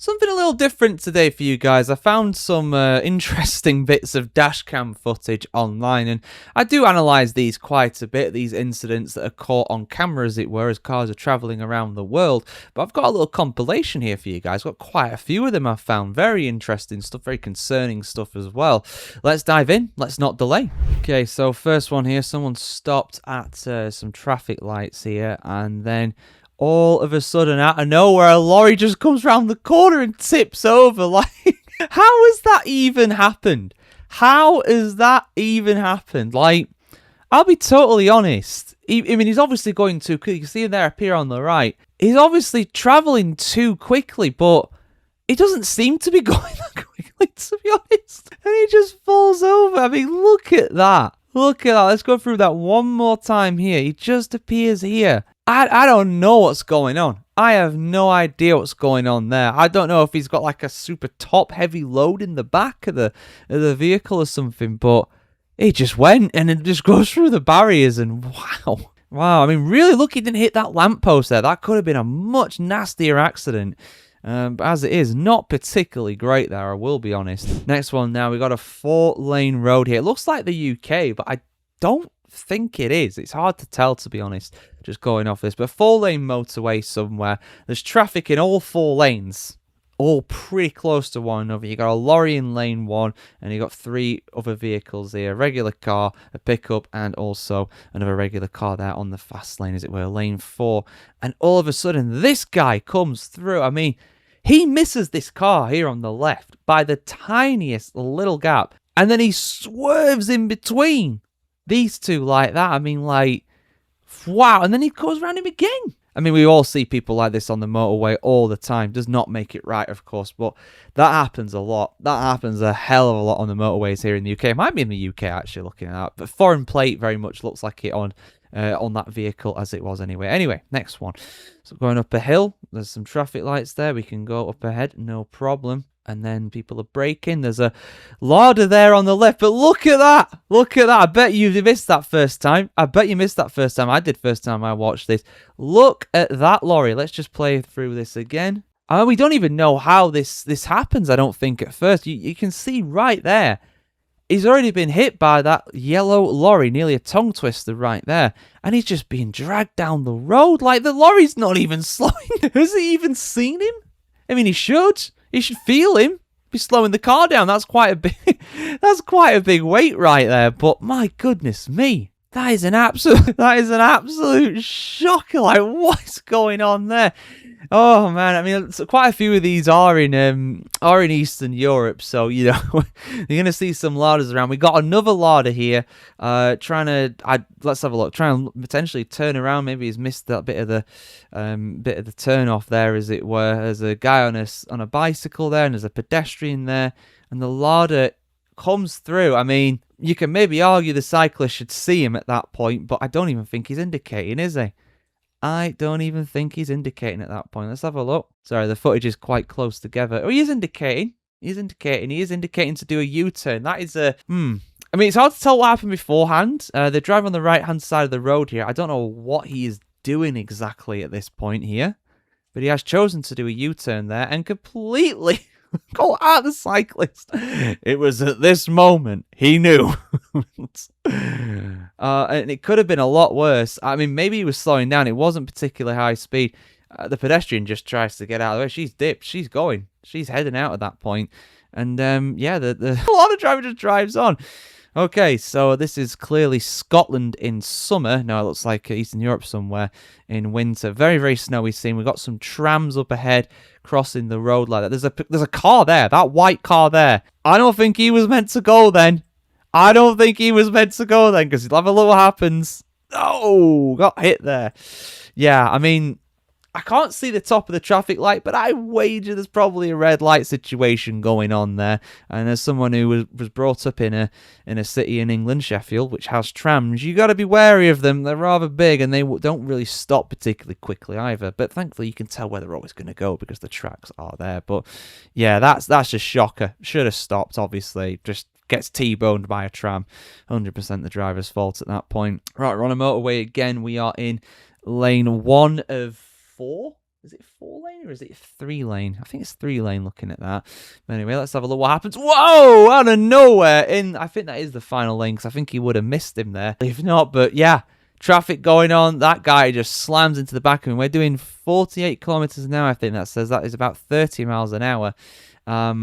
Something a little different today for you guys. I found some interesting bits of dashcam footage online, and I do analyse these quite a bit, these incidents that are caught on camera, as it were, as cars are travelling around the world. But I've got a little compilation here for you guys. Got quite a few of them I've found. Very interesting stuff, very concerning stuff as well. Let's dive in. Let's not delay. Okay, so first one here. Someone stopped at some traffic lights here, and then all of a sudden, out of nowhere, a lorry just comes round the corner and tips over. Like, how has that even happened? How has that even happened? Like, I'll be totally honest. I mean, he's obviously going too quickly. You can see him there appear on the right. He's obviously travelling too quickly, but he doesn't seem to be going that quickly, to be honest. And he just falls over. I mean, look at that. Look at that. Let's go through that one more time here. He just appears here. I don't know what's going on. I have no idea what's going on there. I don't know if he's got like a super top heavy load in the back of the vehicle or something, but he just went and it just goes through the barriers, and wow. Wow, I mean, really lucky he didn't hit that lamppost there. That could have been a much nastier accident. But as it is, not particularly great there, I will be honest. Next one now, we got a 4-lane road here. It looks like the UK, but I don't think it is. It's hard to tell, to be honest, just going off this. But 4-lane motorway somewhere. There's traffic in all 4 lanes, all pretty close to one another. You got a lorry in lane 1, and you got 3 other vehicles here: a regular car, a pickup, and also another regular car there on the fast lane, as it were, lane 4. And all of a sudden, this guy comes through. I mean, he misses this car here on the left by the tiniest little gap, and then he swerves in between these two like that. I mean, like, wow. And then he goes around him again. I mean, we all see people like this on the motorway all the time. Does not make it right, of course, but that happens a lot. That happens a hell of a lot on the motorways here in the UK. It might be in the UK, actually, looking at that. But foreign plate very much looks like it on that vehicle, as it was anyway. Anyway, next one. So going up a hill, there's some traffic lights there. We can go up ahead, no problem. And then people are braking. There's a larder there on the left, but look at that. Look at that. I bet you missed that first time. I bet you missed that first time. I did first time I watched this. Look at that lorry. Let's just play through this again. We don't even know how this happens, I don't think, at first. You can see right there. He's already been hit by that yellow lorry, nearly a tongue twister right there. And he's just being dragged down the road. Like, the lorry's not even slowing. Has he even seen him? I mean, he should. You should feel him be slowing the car down. That's quite a big weight right there. But my goodness me, that is an absolute shocker. Like, what's going on there? Oh man, I mean, quite a few of these are in Eastern Europe, so you know you're gonna see some larders around. We got another larder here, let's have a look. Try and potentially turn around. Maybe he's missed that bit of the turn off there, as it were. There's a guy on a bicycle there, and there's a pedestrian there, and the larder comes through. I mean, you can maybe argue the cyclist should see him at that point, but I don't even think he's indicating, is he? I don't even think he's indicating at that point. Let's have a look. Sorry, the footage is quite close together. Oh, he is indicating. He is indicating to do a U-turn. That is a... I mean, it's hard to tell what happened beforehand. They drive on the right-hand side of the road here. I don't know what he is doing exactly at this point here. But he has chosen to do a U-turn there and completely... go at the cyclist. It was at this moment he knew. And it could have been a lot worse. I mean, maybe he was slowing down. It wasn't particularly high speed. The pedestrian just tries to get out of the way. She's dipped. She's going. She's heading out at that point. And yeah, the a lot of driver just drives on. Okay, so this is clearly Scotland in summer. No, it looks like Eastern Europe somewhere in winter. Very, very snowy scene. We've got some trams up ahead crossing the road like that. There's a car there, that white car there. I don't think he was meant to go then. Because you'll have a look what happens. Oh, got hit there. Yeah, I mean, I can't see the top of the traffic light, but I wager there's probably a red light situation going on there. And as someone who was brought up in a city in England, Sheffield, which has trams, you got to be wary of them. They're rather big, and they don't really stop particularly quickly either. But thankfully, you can tell where they're always going to go because the tracks are there. But yeah, that's just shocker. Should have stopped, obviously. Just gets T-boned by a tram. 100% the driver's fault at that point. Right, we're on a motorway again. We are in lane 1 of 4. Is it 4-lane or is it 3-lane? I think it's 3-lane looking at that. But anyway, let's have a look what happens. Whoa! Out of nowhere. I think that is the final lane because I think he would have missed him there. If not, but yeah. Traffic going on. That guy just slams into the back of him. We're doing 48 kilometers an hour. I think that says that is about 30 miles an hour. Yeah,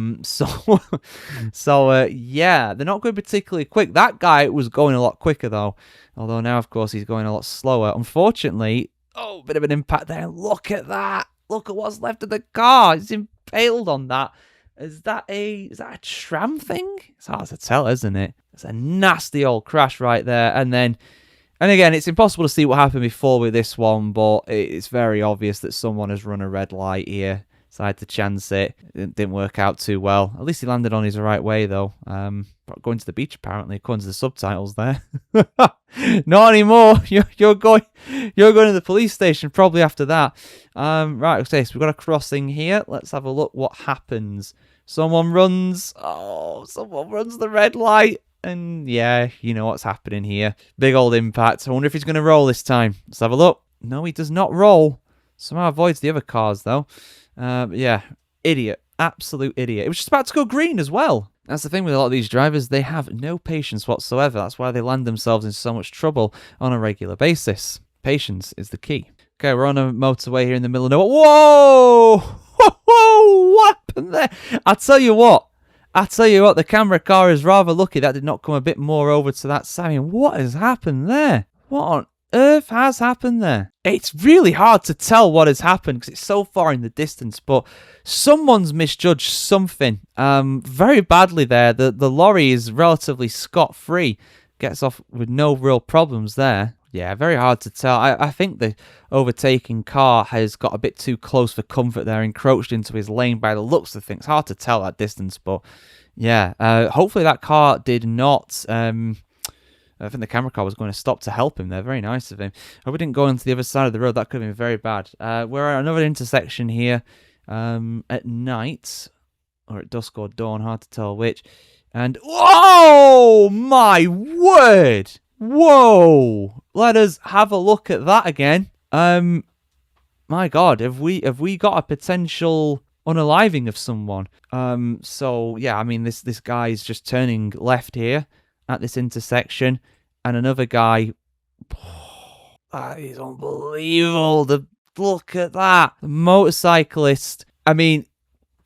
they're not going particularly quick. That guy was going a lot quicker though. Although now, of course, he's going a lot slower. Unfortunately, oh, bit of an impact there. Look at that. Look at what's left of the car. It's impaled on that. Is that a tram thing? It's hard to tell, isn't it? It's a nasty old crash right there. And again, it's impossible to see what happened before with this one, but it's very obvious that someone has run a red light here. Decided to chance it. It didn't work out too well. At least he landed on his right way, though. Going to the beach, apparently, according to the subtitles there. Not anymore. You're going to the police station probably after that. Right, okay, so we've got a crossing here. Let's have a look what happens. Someone runs the red light. And yeah, you know what's happening here. Big old impact. I wonder if he's going to roll this time. Let's have a look. No, he does not roll. Somehow avoids the other cars, though. Yeah, idiot. Absolute idiot. It was just about to go green as well. That's the thing with a lot of these drivers. They have no patience whatsoever. That's why they land themselves in so much trouble on a regular basis. Patience is the key. Okay, we're on a motorway here in the middle of nowhere. Whoa! Whoa! What happened there? I tell you what, the camera car is rather lucky that did not come a bit more over to that side. I mean, what has happened there? What on earth has happened there? It's really hard to tell what has happened because it's so far in the distance, but someone's misjudged something very badly there. The lorry is relatively scot-free, gets off with no real problems there. Yeah, very hard to tell. I think the overtaking car has got a bit too close for comfort there, encroached into his lane by the looks of things. Hard to tell that distance, but yeah, hopefully that car did not... I think the camera car was going to stop to help him there. Very nice of him. I hope we didn't go onto the other side of the road. That could have been very bad. We're at another intersection here at night, or at dusk or dawn, hard to tell which. And, oh my word! Whoa! Let us have a look at that again. My God, have we got a potential unaliving of someone? So yeah, I mean this guy is just turning left here at this intersection, and another guy. Oh, that is unbelievable. Look at that. The motorcyclist. I mean,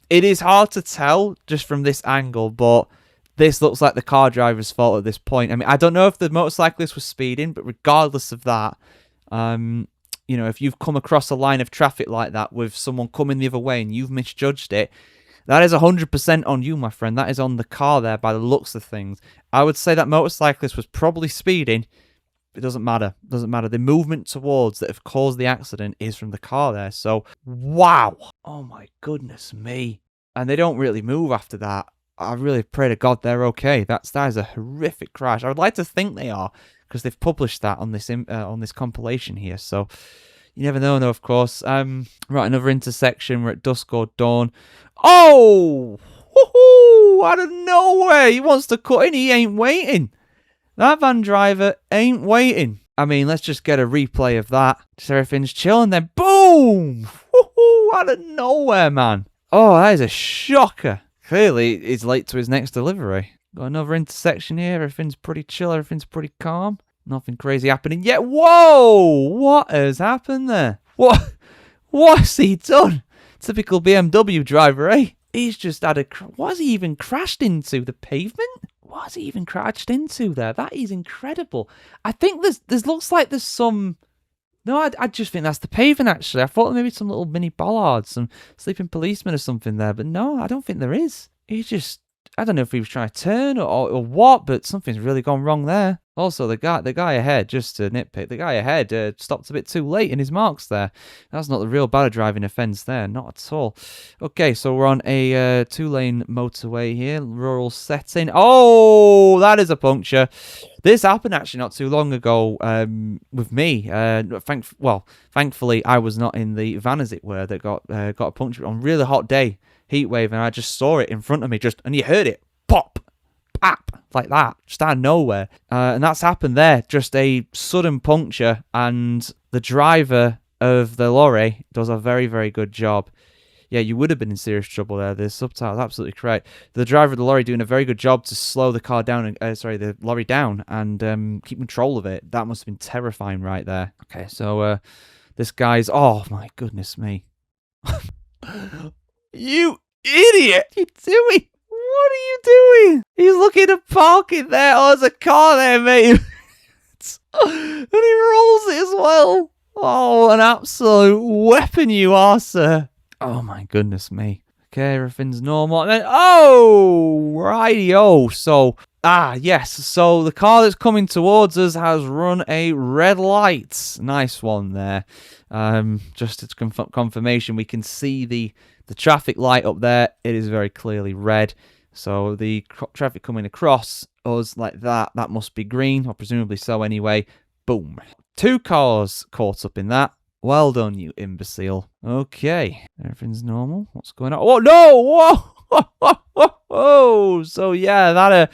it is hard to tell just from this angle, but this looks like the car driver's fault at this point. I mean, I don't know if the motorcyclist was speeding, but regardless of that, you know, if you've come across a line of traffic like that with someone coming the other way and you've misjudged it, that is 100% on you, my friend. That is on the car there by the looks of things. I would say that motorcyclist was probably speeding. It doesn't matter. It doesn't matter. The movement towards that have caused the accident is from the car there. So, wow. Oh, my goodness me. And they don't really move after that. I really pray to God they're okay. That is a horrific crash. I would like to think they are, because they've published that on this compilation here. So you never know, of course. Right, another intersection. We're at dusk or dawn. Oh, woohoo, out of nowhere, he wants to cut in. He ain't waiting. That van driver ain't waiting. I mean, let's just get a replay of that. Just everything's chill, and then boom, woohoo, out of nowhere, man. Oh, that is a shocker. Clearly, he's late to his next delivery. Got another intersection here. Everything's pretty chill. Everything's pretty calm. Nothing crazy happening yet. Whoa! What has happened there? What's he done? Typical BMW driver, eh? He's just had what has he even crashed into? The pavement? What has he even crashed into there? That is incredible. I think there's looks like there's some... No, I just think that's the pavement, actually. I thought maybe some little mini bollards, some sleeping policemen or something there. But no, I don't think there is. He just... I don't know if he was trying to turn or what, but something's really gone wrong there. Also, the guy ahead, just to nitpick, the guy ahead stopped a bit too late in his marks there. That's not the real bad driving offence there, not at all. Okay, so we're on a 2-lane motorway here, rural setting. Oh, that is a puncture. This happened actually not too long ago with me. Thankfully, I was not in the van, as it were, that got a puncture on a really hot day. Heat wave, and I just saw it in front of me, and you heard it pop, pop, like that, just out of nowhere. And that's happened there, just a sudden puncture, and the driver of the lorry does a very, very good job. Yeah, you would have been in serious trouble there. The subtitle's absolutely correct. The driver of the lorry doing a very good job to slow the car down, the lorry down, and keep control of it. That must have been terrifying right there. Okay, so this guy's... Oh, my goodness me. You idiot! What are you doing? What are you doing? He's looking to park it there. Oh, there's a car there, mate. And he rolls it as well. Oh, an absolute weapon you are, sir. Oh, my goodness me. Okay, everything's normal. And then, oh, rightio. So, yes. So, the car that's coming towards us has run a red light. Nice one there. Just as confirmation, we can see the traffic light up there. It is very clearly red. So, the traffic coming across us like that must be green, or presumably so anyway. Boom. 2 cars caught up in that. Well done, you imbecile. Okay, everything's normal. What's going on? Oh, no! Whoa! Whoa! So, yeah,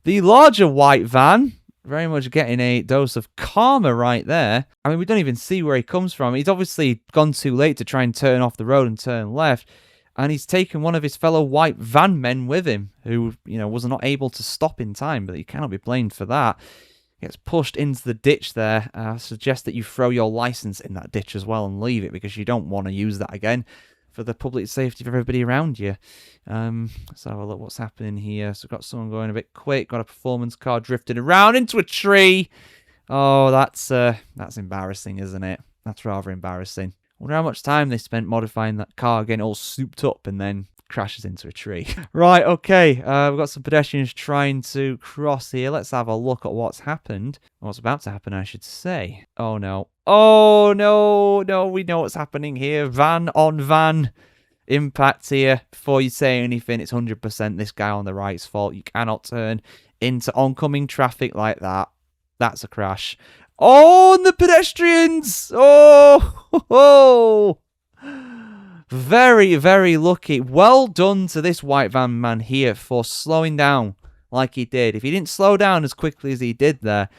the larger white van, very much getting a dose of karma right there. I mean, we don't even see where he comes from. He's obviously gone too late to try and turn off the road and turn left. And he's taken one of his fellow white van men with him, who, was not able to stop in time, but he cannot be blamed for that. Gets pushed into the ditch there. I suggest that you throw your license in that ditch as well and leave it, because you don't want to use that again for the public safety of everybody around you. Let's have a look what's happening here. So we've got someone going a bit quick. Got a performance car drifted around into a tree. Oh, that's embarrassing, isn't it? That's rather embarrassing. I wonder how much time they spent modifying that car, getting all souped up, and then crashes into a tree. Right, okay. We've got some pedestrians trying to cross here. Let's have a look at what's happened. What's about to happen, I should say. Oh, no. Oh, no. No, we know what's happening here. Van on van impact here. Before you say anything, it's 100% this guy on the right's fault. You cannot turn into oncoming traffic like that. That's a crash. Oh, and the pedestrians! Oh! Very, very lucky. Well done to this white van man here for slowing down like he did. If he didn't slow down as quickly as he did there,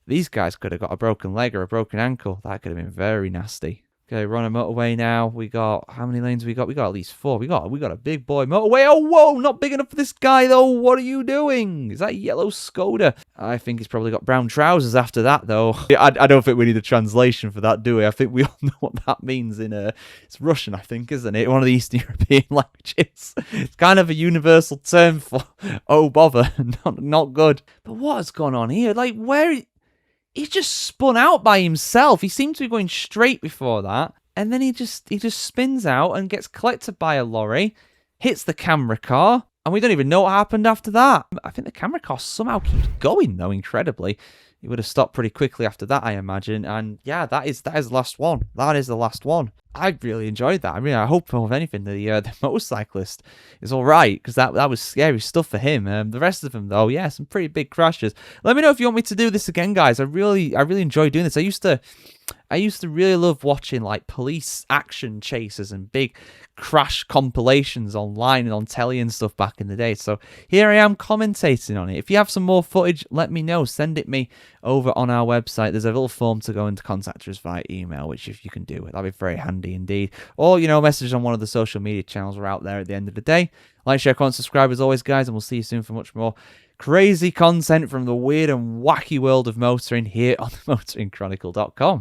these guys could have got a broken leg or a broken ankle. That could have been very nasty. Okay, we're on a motorway now. We got, how many lanes we got? We got at least 4. We got a big boy motorway. Oh, whoa, not big enough for this guy, though. What are you doing? Is that yellow Skoda? I think he's probably got brown trousers after that, though. I don't think we need a translation for that, do we? I think we all know what that means in, it's Russian, I think, isn't it? One of the Eastern European languages. It's kind of a universal term for, oh, bother, not good. But what has gone on here? Like, where... He's just spun out by himself. He seemed to be going straight before that. And then he just spins out and gets collected by a lorry, hits the camera car, and we don't even know what happened after that. I think the camera car somehow keeps going, though, incredibly. He would have stopped pretty quickly after that, I imagine. And yeah, that is the last one. That is the last one. I really enjoyed that. I mean, I hope more of anything the motorcyclist is all right, because that was scary stuff for him. The rest of them, though, yeah, some pretty big crashes. Let me know if you want me to do this again, guys. I really enjoy doing this. I used to really love watching like police action chases and big crash compilations online and on telly and stuff back in the day. So here I am commentating on it. If you have some more footage, let me know. Send it me over on our website. There's a little form to go and contact us via email, which if you can do it, that'd be very handy indeed. Or, message on one of the social media channels we're out there at the end of the day. Like, share, comment, subscribe as always, guys, and we'll see you soon for much more crazy content from the weird and wacky world of motoring here on themotoringchronicle.com.